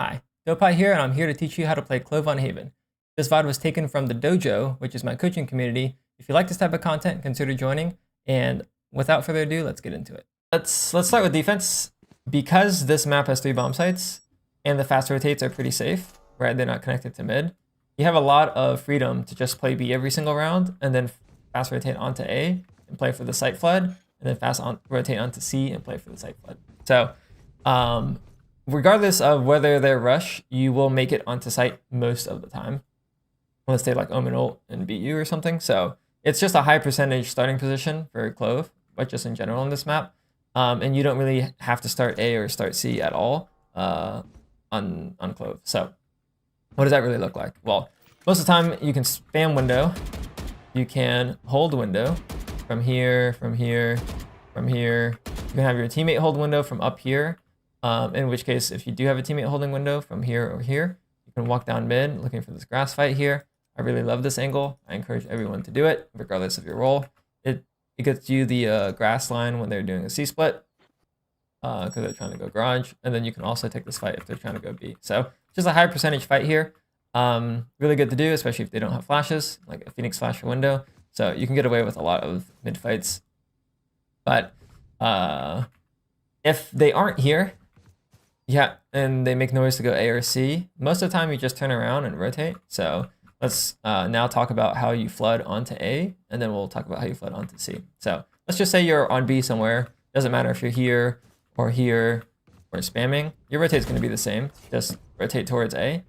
Hi, Dopai here, and I'm here to teach you how to play Clove on Haven. This VOD was taken from the Dojo, which is my coaching community. If you like this type of content, consider joining. And without further ado, let's get into it. Let's start with defense. Because this map has 3 bomb sites, and the fast rotates are pretty safe, right? They're not connected to mid. You have a lot of freedom to just play B every single round, and then fast rotate onto A and play for the site flood, and then rotate onto C and play for the site flood. So, regardless of whether they're rush, you will make it onto site most of the time, unless they like Omen ult and beat you or something. So it's just a high percentage starting position for Clove, but just in general on this map. And you don't really have to start A or start C at all on Clove. So what does that really look like? Well, most of the time you can spam window. You can hold window from here, from here, from here. You can have your teammate hold window from up here. In which case, if you do have a teammate holding window from here or here, you can walk down mid looking for this grass fight here. I really love this angle. I encourage everyone to do it, regardless of your role. It gets you the grass line when they're doing a C split, because they're trying to go garage. And then you can also take this fight if they're trying to go B. So just a high percentage fight here. Really good to do, especially if they don't have flashes, like a Phoenix flash or window. So you can get away with a lot of mid fights. But if they aren't here, yeah, and they make noise to go A or C, most of the time you just turn around and rotate. So let's now talk about how you flood onto A, and then we'll talk about how you flood onto C. So let's just say you're on B somewhere. Doesn't matter if you're here or spamming. Your rotate's going to be the same. Just rotate towards A.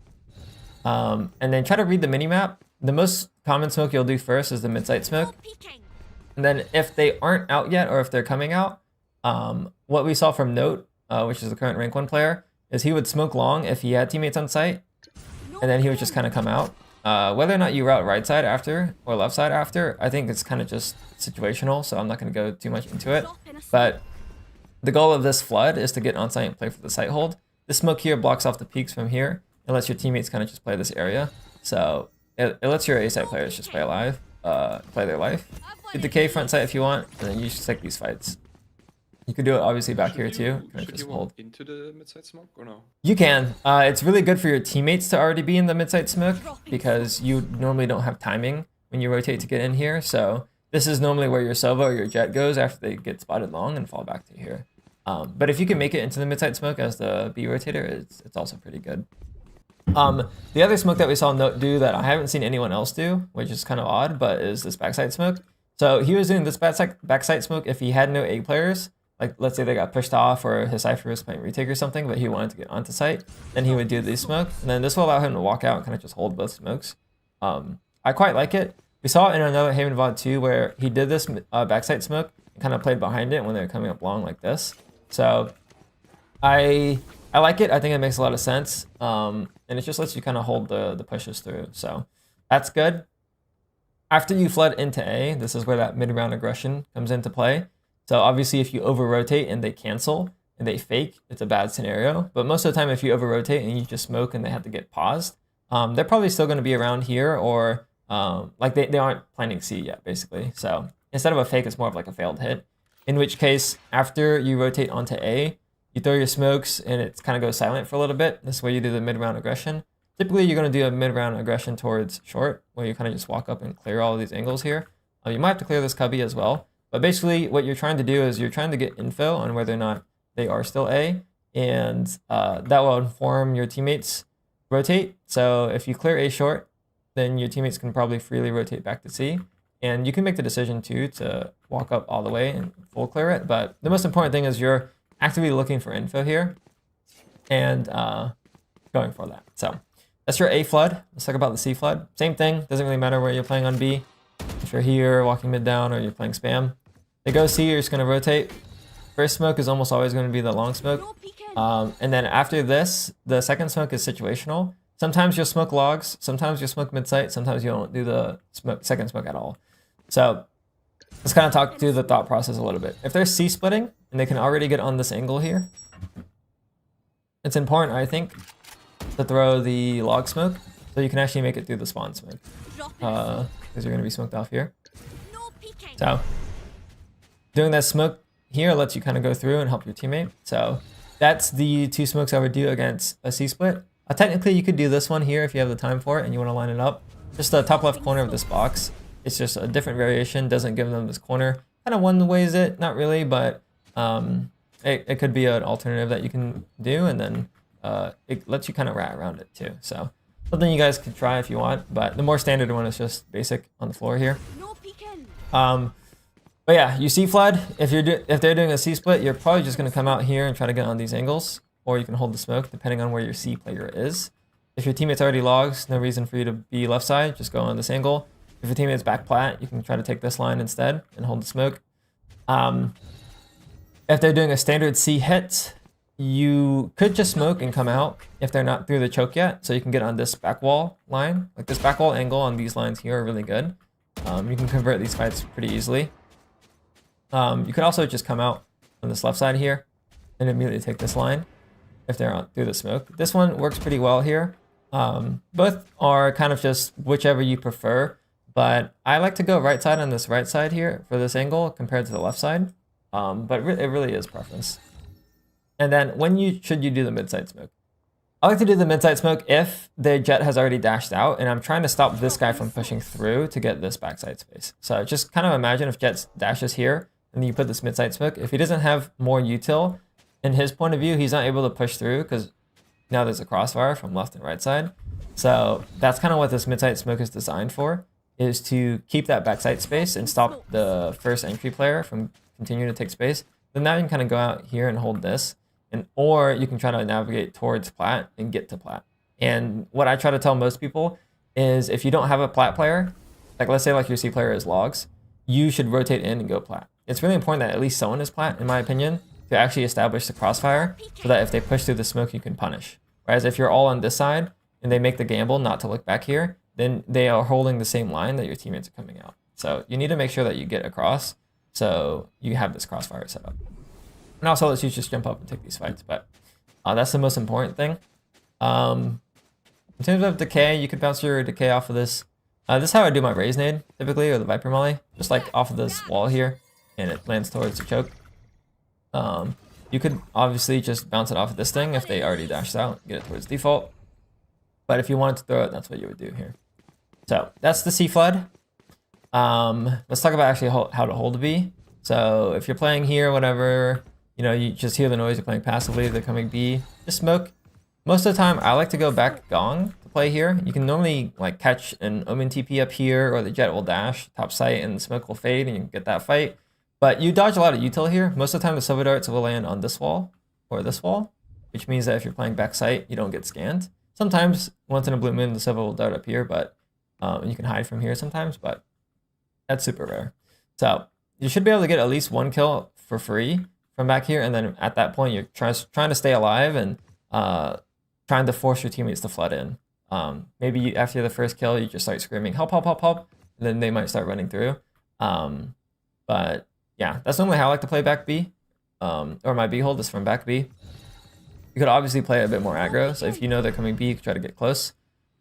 And then try to read the minimap. The most common smoke you'll do first is the mid-site smoke. And then if they aren't out yet, or if they're coming out, what we saw from Note, which is the current rank 1 player, is he would smoke long if he had teammates on site, and then he would just kind of come out. Whether or not you route right side after or left side after, I think it's kind of just situational, so I'm not going to go too much into it. But the goal of this flood is to get on site and play for the site hold. This smoke here blocks off the peaks from here. It lets your teammates kind of just play this area. So it lets your A side players just play alive, play their life. Get the K front site if you want, and then you just take these fights. You could do it obviously back here too. Should you walk into the mid-side smoke or no? You can. It's really good for your teammates to already be in the mid-side smoke, because you normally don't have timing when you rotate to get in here. So this is normally where your Sova or your Jet goes after they get spotted long and fall back to here. But if you can make it into the mid-side smoke as the B rotator, it's also pretty good. The other smoke that we saw Note do that I haven't seen anyone else do, which is kind of odd, but is this backside smoke. So he was doing this backside smoke if he had no A players. Like, let's say they got pushed off, or his Cypher was playing Retake or something, but he wanted to get onto site, then he would do these smoke, and then this will allow him to walk out and kind of just hold both smokes. I quite like it. We saw it in another Haven VOD too, where he did this backside smoke and kind of played behind it when they were coming up long like this. So I like it. I think it makes a lot of sense, and it just lets you kind of hold the pushes through. So that's good. After you flood into A, this is where that mid-round aggression comes into play. So obviously if you over-rotate and they cancel and they fake, it's a bad scenario. But most of the time if you over-rotate and you just smoke and they have to get paused, they're probably still going to be around here, or like they aren't planning C yet, basically. So instead of a fake, it's more of like a failed hit. In which case, after you rotate onto A, you throw your smokes and it kind of goes silent for a little bit. This way you do the mid-round aggression. Typically you're going to do a mid-round aggression towards short, where you kind of just walk up and clear all of these angles here. You might have to clear this cubby as well. But basically what you're trying to do is you're trying to get info on whether or not they are still A, and that will inform your teammates' rotate. So if you clear A short, then your teammates can probably freely rotate back to C. And you can make the decision too to walk up all the way and full clear it. But the most important thing is you're actively looking for info here and going for that. So that's your A flood. Let's talk about the C flood. Same thing, doesn't really matter where you're playing on B. If you're here walking mid down or you're playing spam. They go C, you're just going to rotate. First smoke is almost always going to be the long smoke. And then after this, the second smoke is situational. Sometimes you'll smoke logs, sometimes you'll smoke mid-site, sometimes you don't do the second smoke at all. So let's kind of talk through the thought process a little bit. If they're C splitting and they can already get on this angle here, it's important, I think, to throw the log smoke so you can actually make it through the spawn smoke. Because you're going to be smoked off here. So doing that smoke here lets you kind of go through and help your teammate. So that's the 2 smokes I would do against a C-split. Technically, you could do this one here if you have the time for it and you want to line it up. Just the top left corner of this box. It's just a different variation, doesn't give them this corner. Kind of one ways it, not really, but it could be an alternative that you can do, and then it lets you kind of rat around it too. So something you guys could try if you want, but the more standard one is just basic on the floor here. But yeah, you see flood. If they're doing a C split, you're probably just gonna come out here and try to get on these angles, or you can hold the smoke depending on where your C player is. If your teammate's already logs, no reason for you to be left side, just go on this angle. If your teammate's back plat, you can try to take this line instead and hold the smoke. If they're doing a standard C hit, you could just smoke and come out if they're not through the choke yet, so you can get on this back wall line. Like this back wall angle on these lines here are really good. You can convert these fights pretty easily. You could also just come out on this left side here and immediately take this line if they're on through the smoke. This one works pretty well here. Both are kind of just whichever you prefer, but I like to go right side on this right side here for this angle compared to the left side. But it really is preference. And then when should you do the mid-side smoke? I like to do the mid-side smoke if the jet has already dashed out and I'm trying to stop this guy from pushing through to get this backside space. So just kind of imagine if jet dashes here and then you put this mid-side smoke. If he doesn't have more util, in his point of view, he's not able to push through because now there's a crossfire from left and right side. So that's kind of what this mid-side smoke is designed for, is to keep that backside space and stop the first entry player from continuing to take space. Then now you can kind of go out here and hold this, or you can try to navigate towards plat and get to plat. And what I try to tell most people is if you don't have a plat player, like let's say like your C player is logs, you should rotate in and go plat. It's really important that at least someone is plat, in my opinion, to actually establish the crossfire so that if they push through the smoke, you can punish. Whereas if you're all on this side and they make the gamble not to look back here, then they are holding the same line that your teammates are coming out. So you need to make sure that you get across so you have this crossfire set up. And also lets you just jump up and take these fights, but that's the most important thing. In terms of decay, you could bounce your decay off of this. This is how I do my raise nade typically, or the Viper Molly, just like off of this wall here, and it lands towards the choke. You could obviously just bounce it off of this thing if they already dashed out, get it towards default. But if you wanted to throw it, that's what you would do here. So that's the C flood. Let's talk about actually how to hold a B. So if you're playing here, whatever, you know, you just hear the noise, you're playing passively, they're coming B, just smoke. Most of the time, I like to go back gong to play here. You can normally like catch an Omen TP up here, or the jet will dash top sight and the smoke will fade and you can get that fight. But you dodge a lot of util here. Most of the time, the silver darts will land on this wall or this wall, which means that if you're playing back sight, you don't get scanned. Sometimes, once in a blue moon, the silver will dart up here, but you can hide from here sometimes, but that's super rare. So you should be able to get at least one kill for free from back here, and then at that point, you're trying to stay alive and trying to force your teammates to flood in. Maybe after the first kill, you just start screaming, help, help, help, help, and then they might start running through. But yeah, that's normally how I like to play back B, or my B hold is from back B. You could obviously play a bit more aggro, so if you know they're coming B, you can try to get close.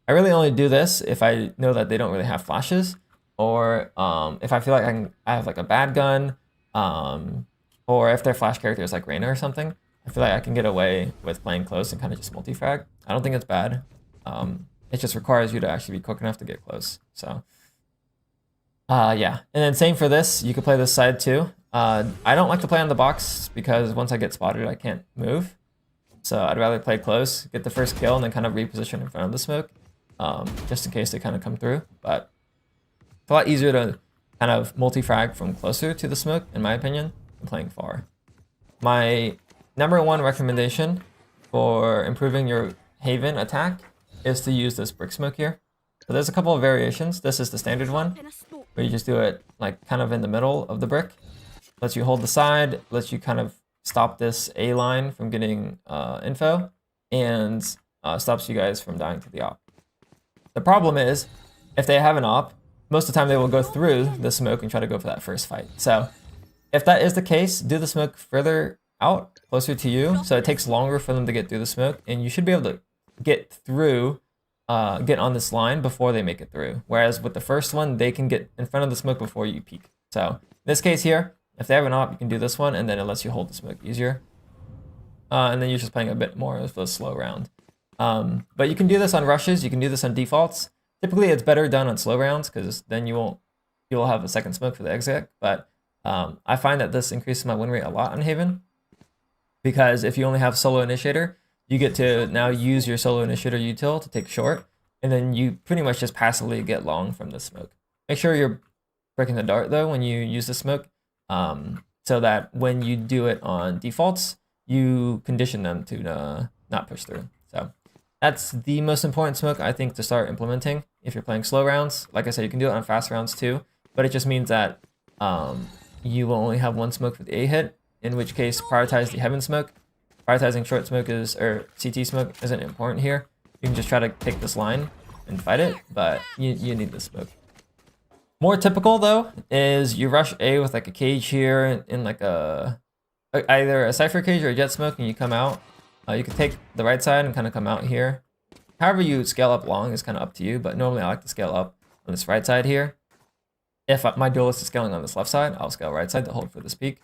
I really only do this if I know that they don't really have flashes, or if I feel like I have like a bad gun, or if their flash character is like Reyna or something. I feel like I can get away with playing close and kind of just multi-frag. I don't think it's bad. It just requires you to actually be quick enough to get close. So yeah, and then same for this. You could play this side too. I don't like to play on the box because once I get spotted, I can't move. So I'd rather play close, get the first kill, and then kind of reposition in front of the smoke, just in case they kind of come through. But it's a lot easier to kind of multi-frag from closer to the smoke, in my opinion, than playing far. My #1 recommendation for improving your Haven attack is to use this brick smoke here. So there's a couple of variations. This is the standard one, where you just do it like kind of in the middle of the brick. Lets you hold the side, lets you kind of stop this A line from getting info, and stops you guys from dying to the op. The problem is, if they have an op, most of the time they will go through the smoke and try to go for that first fight. So if that is the case, do the smoke further out, closer to you, so it takes longer for them to get through the smoke, and you should be able to get through, get on this line before they make it through. Whereas with the first one, they can get in front of the smoke before you peek. So in this case here, if they have an op, you can do this one, and then it lets you hold the smoke easier. and then you're just playing a bit more of a slow round. But you can do this on rushes, you can do this on defaults. Typically it's better done on slow rounds because then you'll have a second smoke for the exec. But I find that this increases my win rate a lot on Haven, because if you only have solo initiator, you get to now use your solo initiator util to take short, and then you pretty much just passively get long from the smoke. Make sure you're breaking the dart though when you use the smoke, so that when you do it on defaults, you condition them to not push through. So that's the most important smoke I think to start implementing if you're playing slow rounds. Like I said, you can do it on fast rounds too, but it just means that you will only have one smoke for the A hit, in which case prioritize the heaven smoke. Prioritizing short smoke or CT smoke isn't important here. You can just try to take this line and fight it, but you need the smoke. More typical though is you rush A with like a cage here in like either a Cypher cage or a jet smoke, and you come out. You can take the right side and kind of come out here. However you scale up long is kind of up to you, but normally I like to scale up on this right side here. If my duelist is scaling on this left side, I'll scale right side to hold for this peak.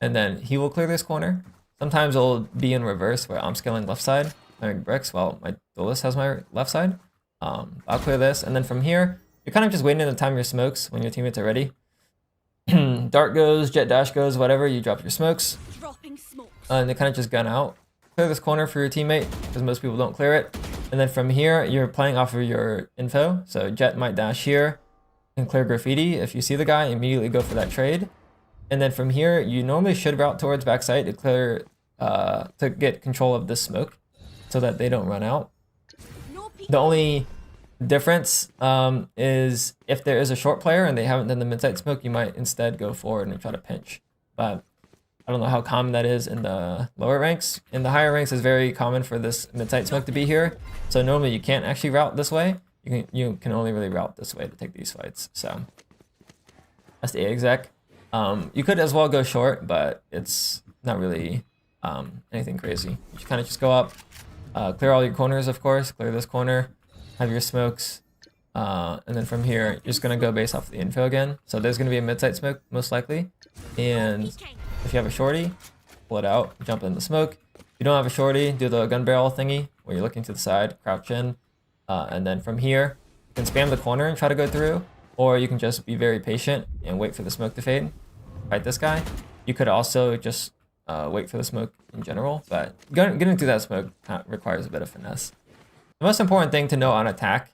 And then he will clear this corner. Sometimes it'll be in reverse where I'm scaling left side, clearing bricks while my duelist has my left side. I'll clear this, and then from here, you're kind of just waiting to time your smokes when your teammates are ready. Dart goes, jet dash goes, whatever, you drop your smokes. And they kind of just gun out. Clear this corner for your teammate, because most people don't clear it. And then from here, you're playing off of your info. So jet might dash here and clear graffiti. If you see the guy, immediately go for that trade. And then from here, you normally should route towards backside to clear, to get control of this smoke so that they don't run out. The only difference is if there is a short player and they haven't done the mid-side smoke, you might instead go forward and try to pinch. But I don't know how common that is in the lower ranks. In the higher ranks, it's very common for this mid-side smoke to be here. So normally you can't actually route this way. You can only really route this way to take these fights. So that's the A exec. You could as well go short, but it's not really anything crazy. You kind of just go up, clear all your corners, of course, clear this corner, have your smokes, and then from here, you're just going to go based off the info again. So there's going to be a mid-side smoke, most likely. And if you have a shorty, pull it out, jump in the smoke. If you don't have a shorty, do the gun barrel thingy, where you're looking to the side, crouch in, and then from here, you can spam the corner and try to go through, or you can just be very patient and wait for the smoke to fade. Fight this guy. You could also just wait for the smoke in general, but getting through that smoke requires a bit of finesse. The most important thing to know on attack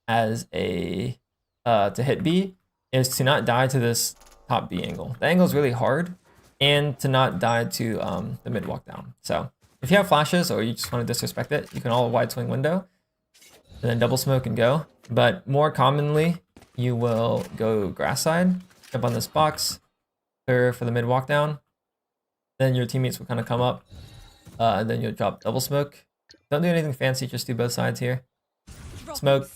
as a to hit B is to not die to this top B angle. The angle is really hard, and to not die to the mid walk down. So if you have flashes or you just want to disrespect it, you can all wide swing window and then double smoke and go. But more commonly, you will go grass side, jump on this box, clear for the mid walk down. Then your teammates will kind of come up, and then you'll drop double smoke. Don't do anything fancy, just do both sides here. Smoke,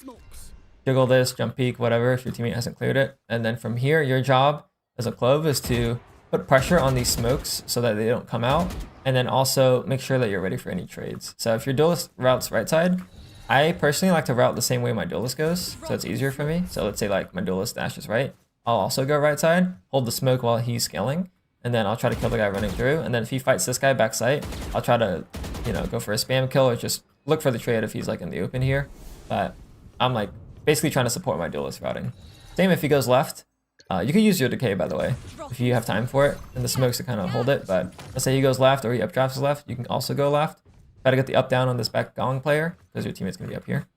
jiggle this, jump peek, whatever, if your teammate hasn't cleared it. And then from here, your job as a Clove is to put pressure on these smokes so that they don't come out, and then also make sure that you're ready for any trades. So if your duelist routes right side, I personally like to route the same way my duelist goes, so it's easier for me. So let's say like my duelist dashes right, I'll also go right side, hold the smoke while he's scaling, and then I'll try to kill the guy running through. And then if he fights this guy backside, I'll try to, go for a spam kill or just look for the trade if he's like in the open here. But I'm like basically trying to support my duelist routing. Same if he goes left. You can use your decay, by the way, if you have time for it, and the smokes to kind of hold it. But let's say he goes left or he updrafts left, you can also go left. Try to get the up down on this back gong player because your teammate's gonna be up here.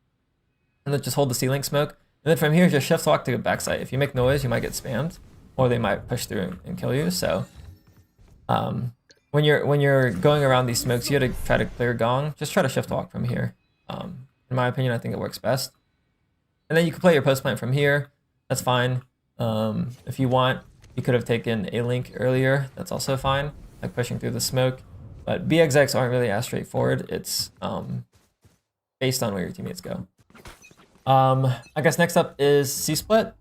And then just hold the ceiling smoke. And then from here, just shift walk to the backside. If you make noise, you might get spammed, or they might push through and kill you. So when you're going around these smokes, you gotta try to clear gong. Just try to shift walk from here. In my opinion, I think it works best. And then you can play your post plant from here. That's fine. If you want, you could have taken a link earlier. That's also fine, like pushing through the smoke. But B execs aren't really as straightforward. It's based on where your teammates go. I guess next up is C split.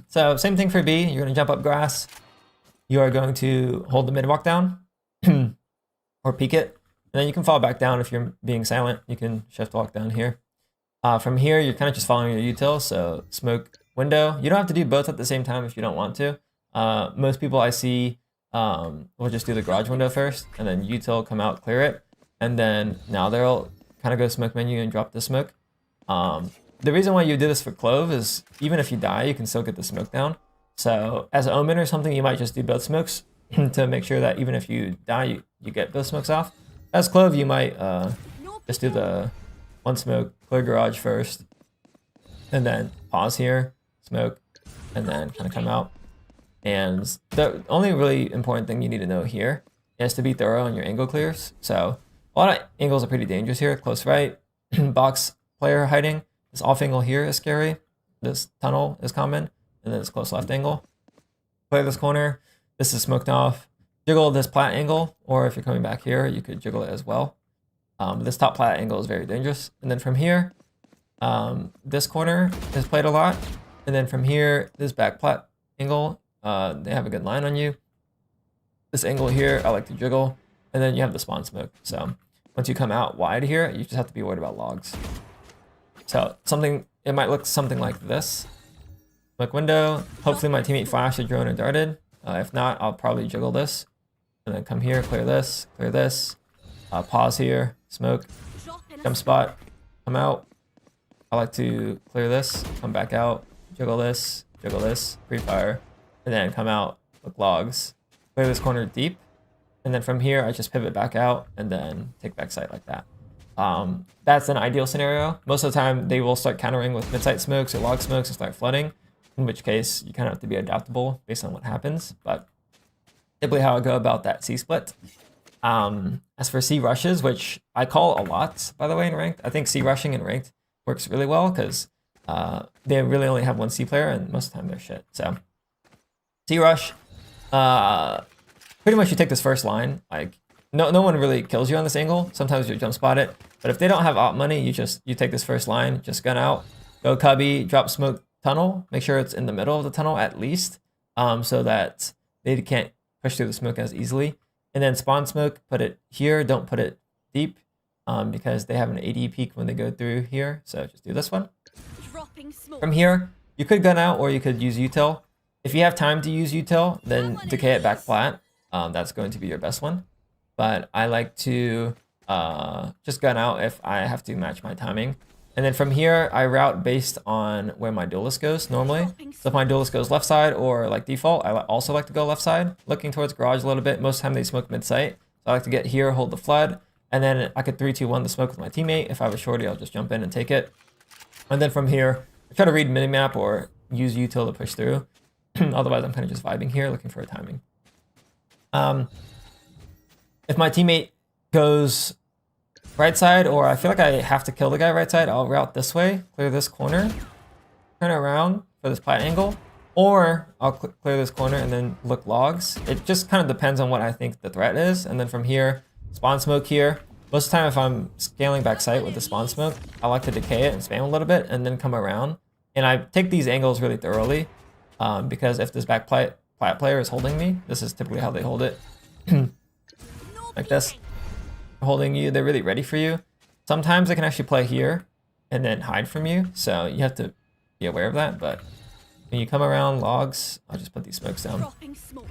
So same thing for B. You're going to jump up grass. You are going to hold the mid walk down or peek it. And then you can fall back down if you're being silent. You can shift walk down here. From here, you're kind of just following your util. So smoke window. You don't have to do both at the same time if you don't want to. Most people I see we'll just do the garage window first, and then util, come out, clear it, and then now they'll kind of go smoke menu and drop the smoke. The reason why you do this for Clove is even if you die, you can still get the smoke down. So as an Omen or something, you might just do both smokes to make sure that even if you die, you get both smokes off. As Clove, you might just do the one smoke, clear garage first, and then pause here, smoke, and then kind of come out. And the only really important thing you need to know here is to be thorough on your angle clears. So a lot of angles are pretty dangerous here. Close right, box player hiding. This off angle here is scary. This tunnel is common. And then this close left angle. Clear this corner. This is smoked off. Jiggle this plat angle, or if you're coming back here, you could jiggle it as well. This top plat angle is very dangerous. And then from here, this corner is played a lot. And then from here, this back plat angle, they have a good line on you. This angle here, I like to jiggle. And then you have the spawn smoke. So once you come out wide here, you just have to be worried about logs. So it might look something like this. Smoke window. Hopefully my teammate flashed a drone or darted. If not, I'll probably jiggle this. And then come here, clear this, pause here, smoke, jump spot, come out. I like to clear this, come back out, jiggle this, pre-fire, and then come out, look logs, clear this corner deep. And then from here, I just pivot back out and then take back sight like that. That's an ideal scenario. Most of the time, they will start countering with mid-sight smokes or log smokes and start flooding, in which case you kind of have to be adaptable based on what happens. But typically how I go about that C split. As for C rushes, which I call a lot, by the way, in ranked, I think C rushing in ranked works really well because they really only have one C player and most of the time they're shit. So C rush, pretty much you take this first line, like no one really kills you on this angle. Sometimes you jump spot it, but if they don't have op money, you take this first line, just gun out, go cubby, drop smoke tunnel, make sure it's in the middle of the tunnel at least, so that they can't push through the smoke as easily. And then spawn smoke, put it here, don't put it deep, because they have an AD peak when they go through here. So just do this one. From here, you could gun out or you could use util. If you have time to use util, then decay it back flat. That's going to be your best one. But I like to just gun out if I have to match my timing. And then from here, I route based on where my duelist goes normally. So if my duelist goes left side or like default, I also like to go left side, looking towards garage a little bit. Most of the time they smoke mid-sight. So I like to get here, hold the flood, and then I could 3-2-1 the smoke with my teammate. If I have a shorty, I'll just jump in and take it. And then from here, I try to read minimap or use util to push through. Otherwise, I'm kind of just vibing here, looking for a timing. If my teammate goes right side, or I feel like I have to kill the guy right side, I'll route this way, clear this corner, turn around for this plat angle, or I'll clear this corner and then look logs. It just kind of depends on what I think the threat is. And then from here, spawn smoke here. Most of the time, if I'm scaling back sight with the spawn smoke, I like to decay it and spam a little bit and then come around. And I take these angles really thoroughly, because if this back plat player is holding me, this is typically how they hold it. Like this. Holding you, they're really ready for you. Sometimes they can actually play here and then hide from you, so you have to be aware of that. But when you come around logs, I'll just put these smokes down. Come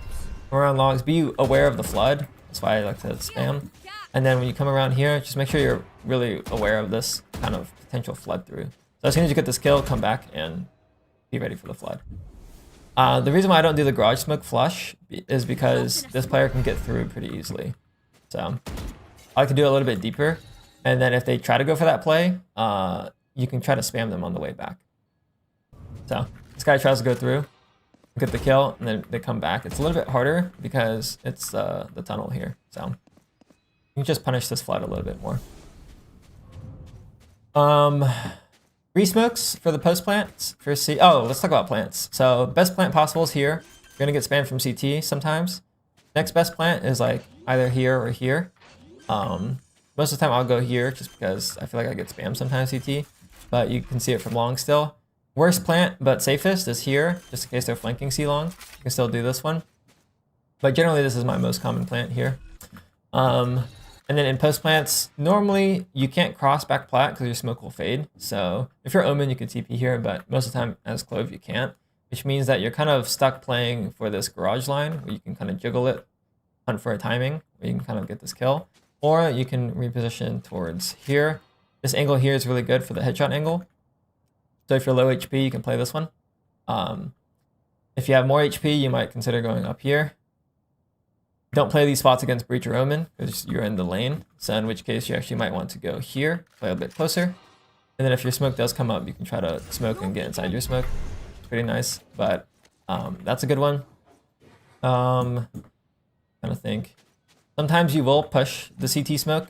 around logs, be aware of the flood. That's why I like to spam. And then when you come around here, just make sure you're really aware of this kind of potential flood through. So as soon as you get this kill, come back and be ready for the flood. The reason why I don't do the garage smoke flush is because this player can get through pretty easily. So I like to do it a little bit deeper. And then if they try to go for that play, you can try to spam them on the way back. So this guy tries to go through, get the kill, and then they come back. It's a little bit harder because it's the tunnel here. So you can just punish this flood a little bit more. Re-smokes for the post plants for C. Oh, let's talk about plants. So best plant possible is here. You're gonna get spammed from CT sometimes. Next best plant is like either here or here. Most of the time I'll go here just because I feel like I get spammed sometimes CT, but you can see it from long still. Worst plant, but safest is here, just in case they're flanking C long. You can still do this one. But generally this is my most common plant here. And then in post plants, normally you can't cross back plat because your smoke will fade. So if you're Omen, you can TP here, but most of the time as Clove, you can't, which means that you're kind of stuck playing for this garage line where you can kind of jiggle it hunt for a timing where you can kind of get this kill, or you can reposition towards here. This angle here is really good for the headshot angle. So if you're low HP, you can play this one. If you have more HP, you might consider going up here. Don't play these spots against Breach or Omen because you're in the lane. So in which case you actually might want to go here, play a bit closer. And then if your smoke does come up, you can try to smoke and get inside your smoke. It's pretty nice, but that's a good one. Trying to think. Sometimes you will push the CT smoke,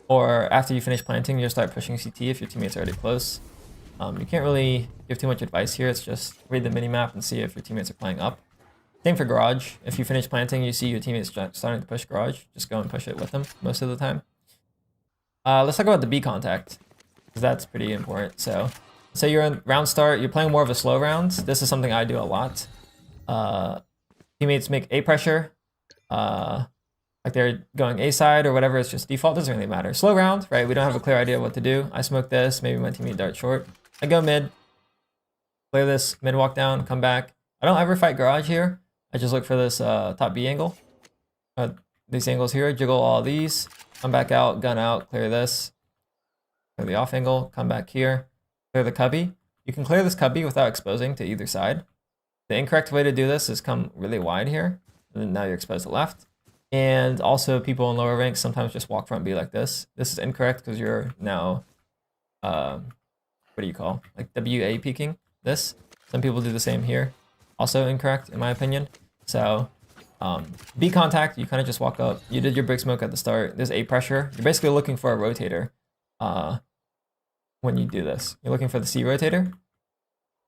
or after you finish planting, you'll start pushing CT if your teammate's already close. You can't really give too much advice here. It's just read the minimap and see if your teammates are playing up. Same for garage. If you finish planting, you see your teammates starting to push garage, just go and push it with them most of the time. Let's talk about the B contact, because that's pretty important. So, say you're in round start, you're playing more of a slow round. This is something I do a lot. Teammates make A pressure, like they're going A side or whatever. It's just default, doesn't really matter. Slow round, right? We don't have a clear idea of what to do. I smoke this, maybe my teammate dart short. I go mid, play this mid walk down, come back. I don't ever fight garage here. I just look for this top B angle. These angles here, jiggle all these, come back out, gun out, clear this, clear the off angle, come back here, clear the cubby. You can clear this cubby without exposing to either side. The incorrect way to do this is come really wide here, and then now you're exposed to left. And also people in lower ranks sometimes just walk front B like this. This is incorrect because you're now, what do you call? Like WA peeking this. Some people do the same here. Also incorrect in my opinion. So B contact, you kind of just walk up. You did your brick smoke at the start. There's A pressure. You're basically looking for a rotator when you do this. You're looking for the C rotator.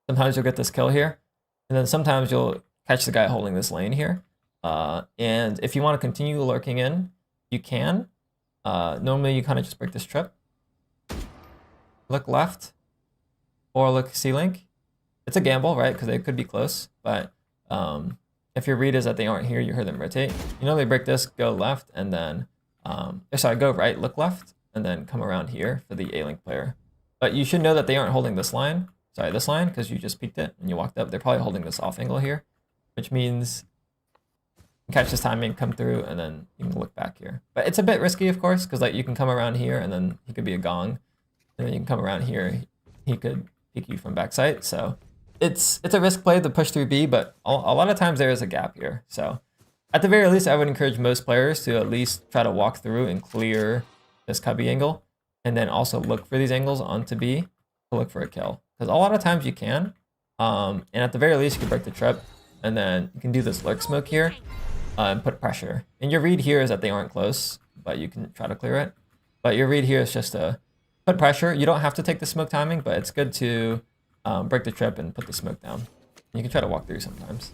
Sometimes you'll get this kill here. And then sometimes you'll catch the guy holding this lane here. And if you want to continue lurking in, you can. Normally you kind of just break this trip. Look left. Or look C-link. It's a gamble, right? Because they could be close. But if your read is that they aren't here, you heard them rotate. You know they break this, go left, and then... go right, look left, and then come around here for the A-link player. But you should know that they aren't holding this line. Sorry, this line, because you just peeked it and you walked up. They're probably holding this off angle here, which means you can catch this timing, come through, and then you can look back here. But it's a bit risky, of course, because like you can come around here and then he could be a gong, and then you can come around here. He could peek you from backside. So it's a risk play to push through B, but a lot of times there is a gap here. So at the very least, I would encourage most players to at least try to walk through and clear this cubby angle, and then also look for these angles onto B to look for a kill. Because a lot of times you can, and at the very least you can break the trip, and then you can do this lurk smoke here and put pressure. And your read here is that they aren't close, but you can try to clear it. But your read here is just to put pressure. You don't have to take the smoke timing, but it's good to break the trip and put the smoke down. You can try to walk through sometimes.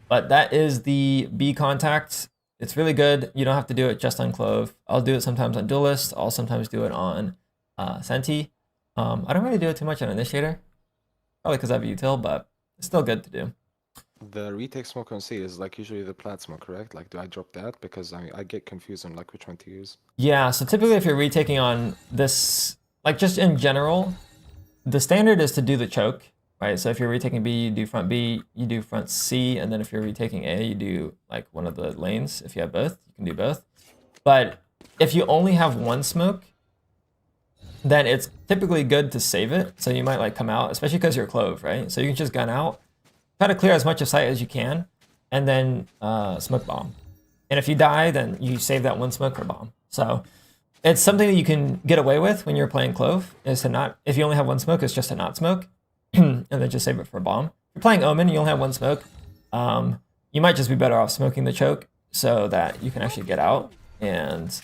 But that is the B contact. It's really good. You don't have to do it just on Clove. I'll do it sometimes on Duelist. I'll sometimes do it on Senti. I don't really do it too much on Initiator, probably because I have a util, but it's still good to do. The retake smoke on C is like usually the plat smoke, correct? Like, do I drop that? Because I get confused on like which one to use. Yeah, so typically if you're retaking on this, like just in general, the standard is to do the choke, right? So if you're retaking B, you do front B, you do front C, and then if you're retaking A, you do like one of the lanes. If you have both, you can do both. But if you only have one smoke, then it's typically good to save it. So you might like come out, especially because you're Clove, right? So you can just gun out, try to clear as much of sight as you can, and then smoke bomb. And if you die, then you save that one smoke for bomb. So it's something that you can get away with when you're playing Clove, is to not, if you only have one smoke, it's just to not smoke, and then just save it for bomb. If you're playing Omen, you only have one smoke, you might just be better off smoking the choke so that you can actually get out and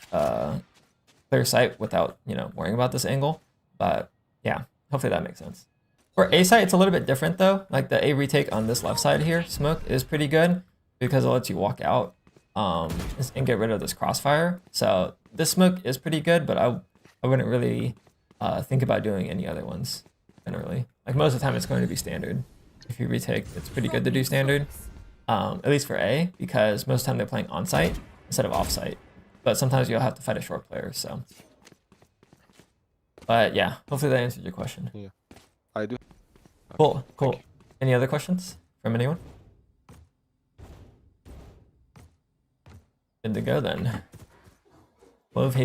clear sight without, you know, worrying about this angle. But yeah, hopefully that makes sense. For A site, it's a little bit different though. Like the A retake on this left side here, smoke, is pretty good because it lets you walk out and get rid of this crossfire. So this smoke is pretty good, but I wouldn't really think about doing any other ones generally. Like most of the time it's going to be standard. If you retake, it's pretty good to do standard, at least for A, because most of the time they're playing on site instead of off site. But sometimes you'll have to fight a short player, so. But yeah, hopefully that answered your question. Yeah, I do. Cool, cool. Any other questions from anyone? Good to go then. Clove